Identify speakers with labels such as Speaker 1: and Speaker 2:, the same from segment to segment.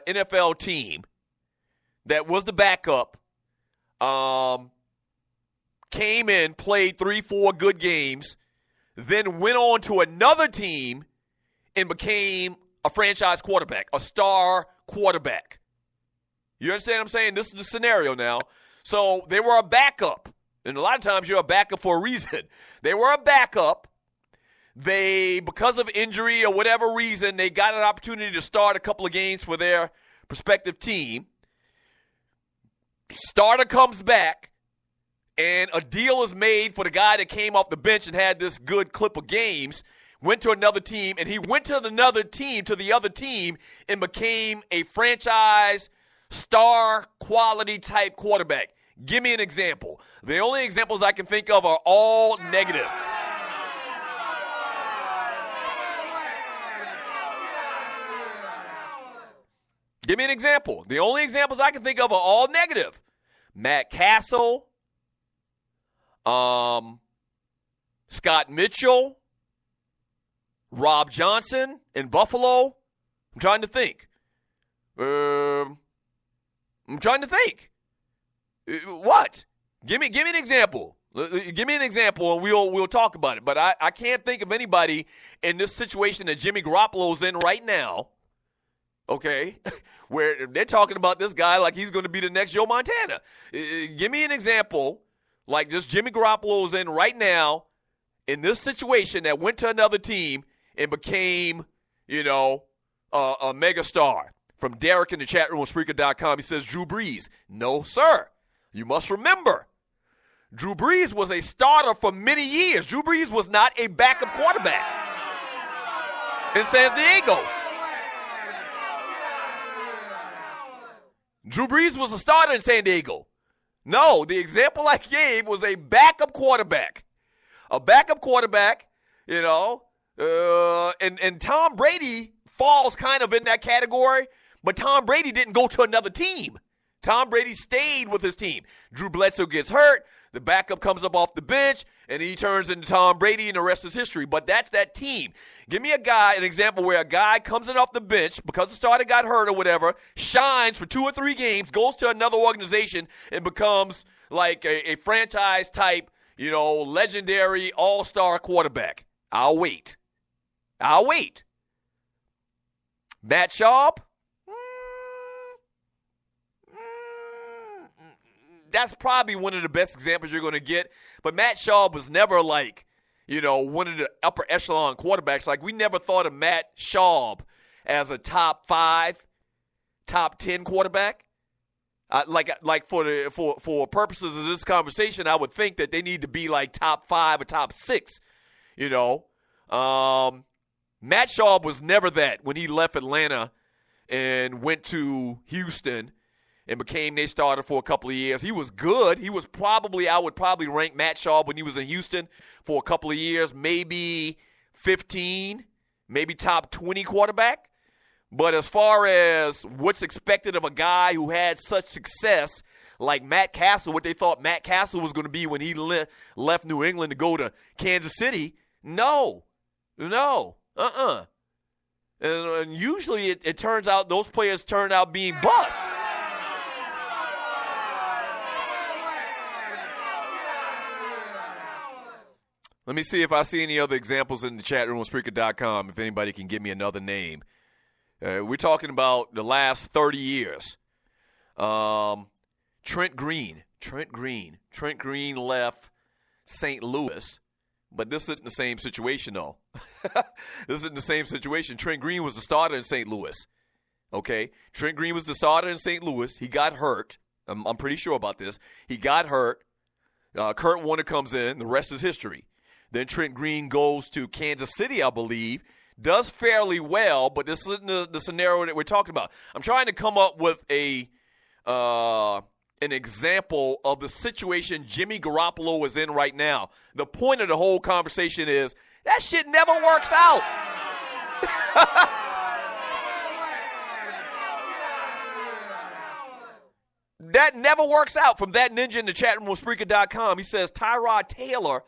Speaker 1: NFL team that was the backup, came in, played 3-4 good games, then went on to another team and became a franchise quarterback, a star quarterback. You understand what I'm saying? This is the scenario now. So they were a backup. And a lot of times you're a backup for a reason. They were a backup. They, because of injury or whatever reason, they got an opportunity to start a couple of games for their prospective team. Starter comes back, and a deal is made for the guy that came off the bench and had this good clip of games, went to another team, and he went to another team, to the other team, and became a franchise star quality type quarterback. Give me an example. The only examples I can think of are all negative. Give me an example. The only examples I can think of are all negative. Matt Castle, Scott Mitchell, Rob Johnson in Buffalo. I'm trying to think. What? Give me an example. Give me an example, and we'll talk about it. But I can't think of anybody in this situation that Jimmy Garoppolo's in right now, okay, where they're talking about this guy like he's going to be the next Joe Montana. Give me an example like just Jimmy Garoppolo's in right now in this situation that went to another team and became, a mega star. From Derek in the chat room on Spreaker.com, he says, Drew Brees. No, sir. You must remember, Drew Brees was a starter for many years. Drew Brees was not a backup quarterback in San Diego. Drew Brees was a starter in San Diego. No, the example I gave was a backup quarterback. A backup quarterback, and Tom Brady falls kind of in that category, but Tom Brady didn't go to another team. Tom Brady stayed with his team. Drew Bledsoe gets hurt. The backup comes up off the bench, and he turns into Tom Brady, and the rest is history. But that's that team. Give me an example where a guy comes in off the bench because the starter got hurt or whatever, shines for 2 or 3 games, goes to another organization, and becomes like a franchise type, legendary all-star quarterback. I'll wait. Matt Schaub? That's probably one of the best examples you're going to get. But Matt Schaub was never like, one of the upper echelon quarterbacks. Like, we never thought of Matt Schaub as a top 5, top 10 quarterback. For purposes of this conversation, I would think that they need to be like top 5 or top 6. Matt Schaub was never that when he left Atlanta and went to Houston and became their starter for a couple of years. He was good. He was I would probably rank Matt Schaub when he was in Houston for a couple of years, maybe 15, maybe top 20 quarterback. But as far as what's expected of a guy who had such success like Matt Castle, what they thought Matt Castle was going to be when he left New England to go to Kansas City, no. And usually it turns out those players turn out being busts. Let me see if I see any other examples in the chat room on Spreaker.com, if anybody can give me another name. We're talking about the last 30 years. Trent Green left St. Louis, but this isn't the same situation, though. This isn't the same situation. Trent Green was the starter in St. Louis. Okay? Trent Green was the starter in St. Louis. He got hurt. I'm pretty sure about this. He got hurt. Kurt Warner comes in. The rest is history. Then Trent Green goes to Kansas City, I believe, does fairly well, but this isn't the scenario that we're talking about. I'm trying to come up with an example of the situation Jimmy Garoppolo is in right now. The point of the whole conversation is that shit never works out. That never works out. From that ninja in the chat room on Spreaker.com, he says Tyrod Taylor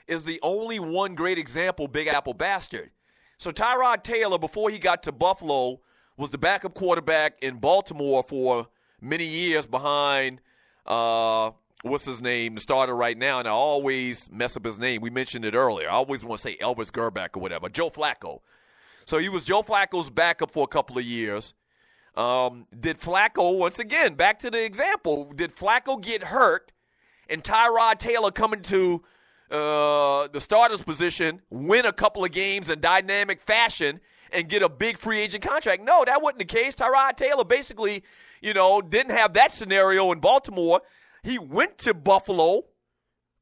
Speaker 1: is the only one great example, Big Apple bastard. So Tyrod Taylor, before he got to Buffalo, was the backup quarterback in Baltimore for many years behind what's his name, the starter right now, and I always mess up his name. We mentioned it earlier. I always want to say Elvis Gerback or whatever. Joe Flacco. So he was Joe Flacco's backup for a couple of years. Did Flacco, once again, back to the example, did Flacco get hurt and Tyrod Taylor coming to the starter's position, win a couple of games in dynamic fashion, and get a big free agent contract? No, that wasn't the case. Tyrod Taylor basically, didn't have that scenario in Baltimore. He went to Buffalo,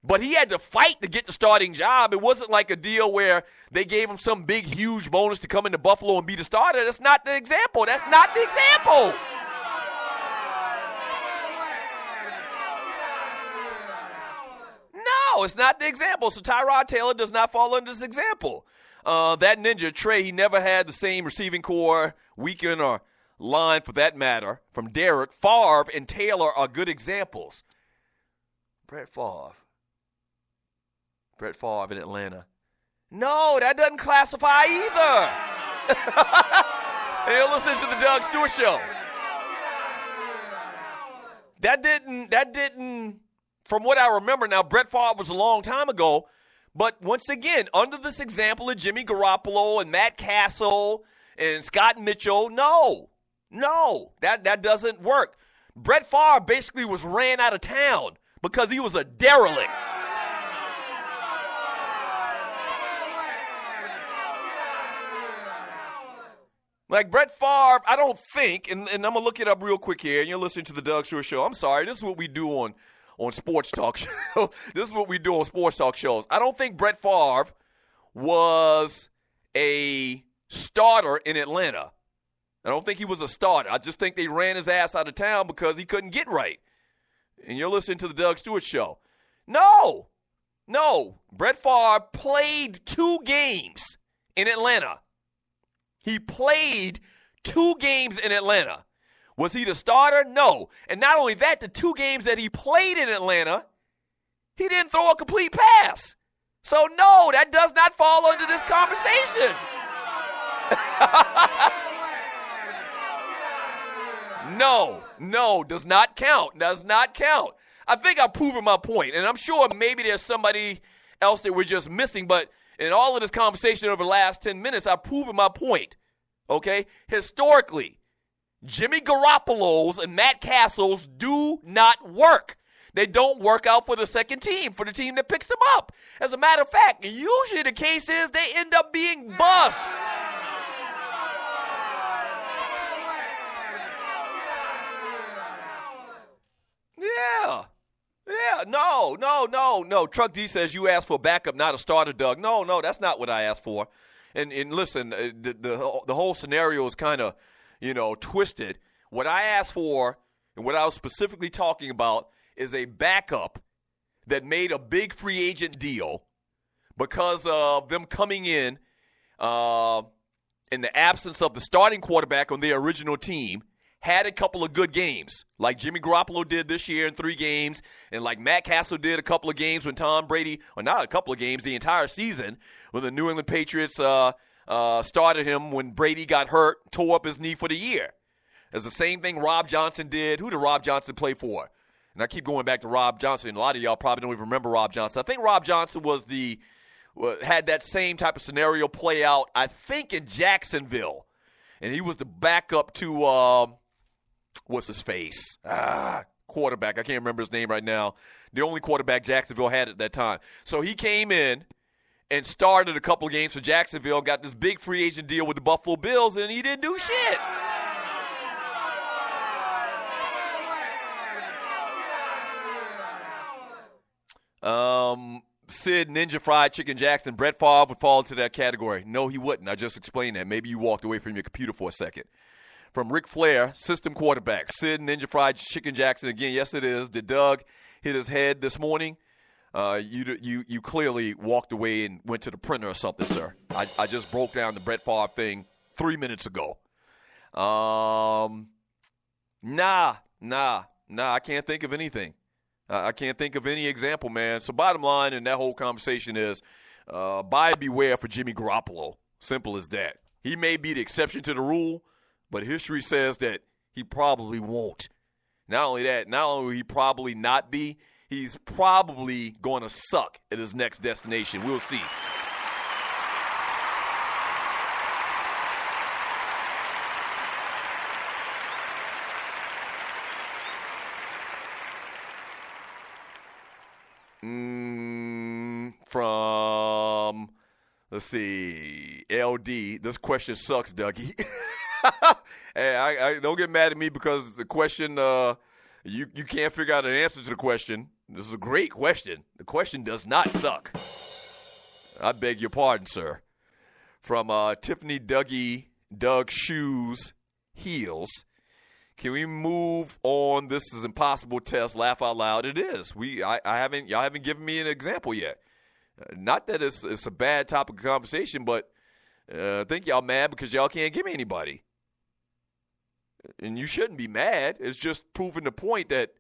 Speaker 1: but he had to fight to get the starting job. It wasn't like a deal where they gave him some big, huge bonus to come into Buffalo and be the starter. That's not the example. That's not the example. No, it's not the example. So Tyrod Taylor does not fall under this example. That ninja, Trey, he never had the same receiving core, weekend, or line for that matter from Derek. Favre and Taylor are good examples. Brett Favre in Atlanta. No, that doesn't classify either. Hey, listen to the Doug Stewart Show. That didn't, from what I remember now, Brett Favre was a long time ago. But once again, under this example of Jimmy Garoppolo and Matt Castle and Scott Mitchell, no, that doesn't work. Brett Favre basically was ran out of town because he was a derelict. Like Brett Favre, I don't think, and I'm going to look it up real quick here, and you're listening to the Doug Stewart Show. I'm sorry, this is what we do on sports talk shows. This is what we do on sports talk shows. I don't think Brett Favre was a starter in Atlanta. I don't think he was a starter. I just think they ran his ass out of town because he couldn't get right. And you're listening to the Doug Stewart Show. No. Brett Favre played 2 games in Atlanta. He played 2 games in Atlanta. Was he the starter? No. And not only that, the 2 games that he played in Atlanta, he didn't throw a complete pass. So, no, that does not fall under this conversation. No, does not count. Does not count. I think I've proven my point, and I'm sure maybe there's somebody else that we're just missing, but in all of this conversation over the last 10 minutes, I've proven my point, okay? Historically, Jimmy Garoppolo's and Matt Castle's do not work. They don't work out for the second team, for the team that picks them up. As a matter of fact, usually the case is they end up being busts. Yeah, no. Truck D says you asked for a backup, not a starter, Doug. No, that's not what I asked for. And listen, the whole scenario is kind of, twisted. What I asked for and what I was specifically talking about is a backup that made a big free agent deal because of them coming in the absence of the starting quarterback on their original team, had a couple of good games, like Jimmy Garoppolo did this year in 3 games, and like Matt Castle did a couple of games when Tom Brady, or not a couple of games, the entire season, when the New England Patriots started him when Brady got hurt, tore up his knee for the year. It's the same thing Rob Johnson did. Who did Rob Johnson play for? And I keep going back to Rob Johnson. A lot of y'all probably don't even remember Rob Johnson. I think Rob Johnson had that same type of scenario play out, I think, in Jacksonville. And he was the backup to what's his face? Quarterback. I can't remember his name right now. The only quarterback Jacksonville had at that time. So he came in and started a couple of games for Jacksonville, got this big free agent deal with the Buffalo Bills, and he didn't do shit. Sid Ninja Fried Chicken Jackson, Brett Favre would fall into that category. No, he wouldn't. I just explained that. Maybe you walked away from your computer for a second. From Ric Flair, system quarterback. Sid Ninja Fried Chicken Jackson again. Yes, it is. Did Doug hit his head this morning? You clearly walked away and went to the printer or something, sir. I just broke down the Brett Favre thing 3 minutes ago. Nah. I can't think of anything. I can't think of any example, man. So bottom line in that whole conversation is buyer beware for Jimmy Garoppolo. Simple as that. He may be the exception to the rule, but history says that he probably won't. Not only that, not only will he probably not be, he's probably going to suck at his next destination. We'll see. From, let's see, LD. This question sucks, Dougie. Hey, I don't get mad at me because the question, you can't figure out an answer to the question. This is a great question. The question does not suck. I beg your pardon, sir. From Tiffany Dougie, Doug Shoes, Heels. Can we move on? This is impossible test. Laugh out loud. It is. Y'all haven't given me an example yet. Not that it's a bad topic of conversation, but I think y'all mad because y'all can't give me anybody. And you shouldn't be mad. It's just proving the point that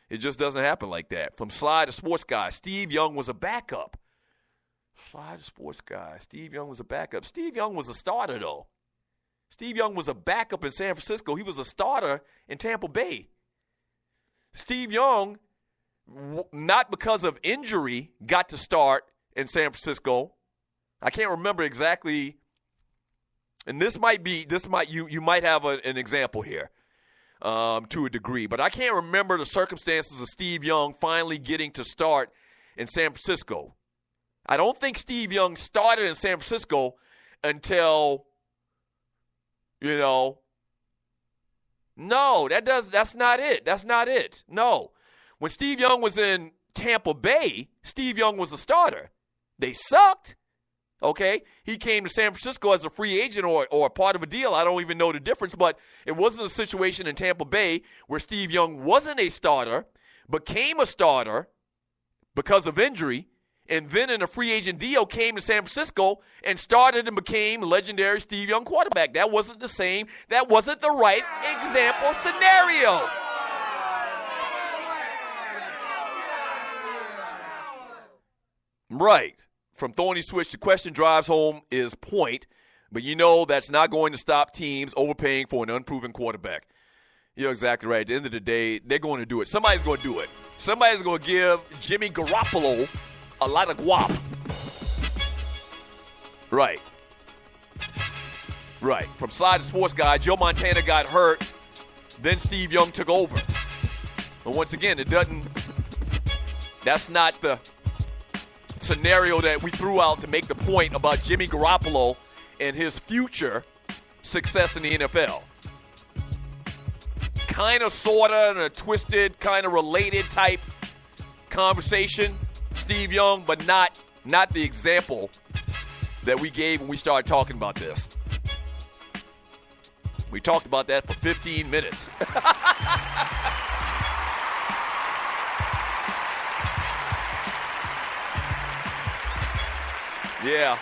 Speaker 1: it just doesn't happen like that. From Sly to Sports Guy, Steve Young was a backup. Sly to Sports Guy, Steve Young was a backup. Steve Young was a starter, though. Steve Young was a backup in San Francisco. He was a starter in Tampa Bay. Steve Young, not because of injury, got to start in San Francisco. I can't remember exactly, and you might have an example here to a degree, but I can't remember the circumstances of Steve Young finally getting to start in San Francisco. I don't think Steve Young started in San Francisco until, no, that's not it. That's not it. No. When Steve Young was in Tampa Bay, Steve Young was a starter. They sucked, okay? He came to San Francisco as a free agent or part of a deal. I don't even know the difference, but it wasn't a situation in Tampa Bay where Steve Young wasn't a starter, became a starter because of injury, and then in a free agent deal came to San Francisco and started and became legendary Steve Young quarterback. That wasn't the same. That wasn't the right example scenario. Right. From Thorny Switch, the question drives home is point, but that's not going to stop teams overpaying for an unproven quarterback. You're exactly right. At the end of the day, they're going to do it. Somebody's going to do it. Somebody's going to give Jimmy Garoppolo a lot of guap. Right. Right. From Sly to Sports Guy, Joe Montana got hurt, then Steve Young took over. But once again, that's not the scenario that we threw out to make the point about Jimmy Garoppolo and his future success in the NFL. Kind of, sort of, in a twisted, kind of related type conversation, Steve Young, but not the example that we gave when we started talking about this. We talked about that for 15 minutes. Yeah.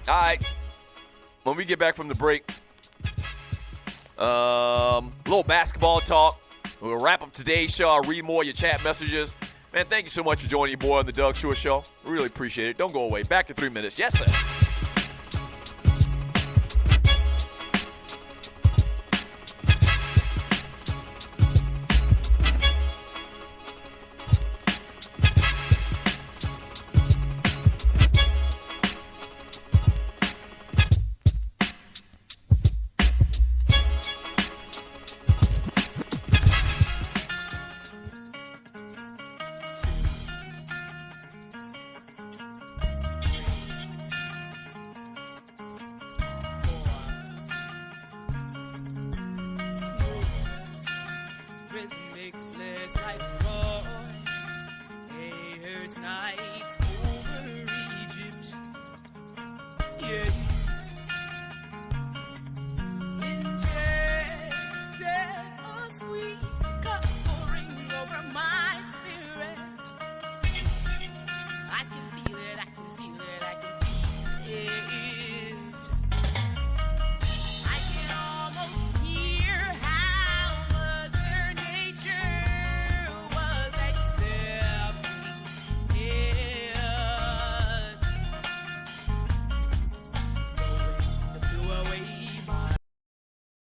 Speaker 1: All right. When we get back from the break, a little basketball talk. We'll wrap up today's show. I'll read more of your chat messages. Man, thank you so much for joining your boy on the Doug Shore Show. Really appreciate it. Don't go away. Back in 3 minutes. Yes, sir.
Speaker 2: Rhythmic flares like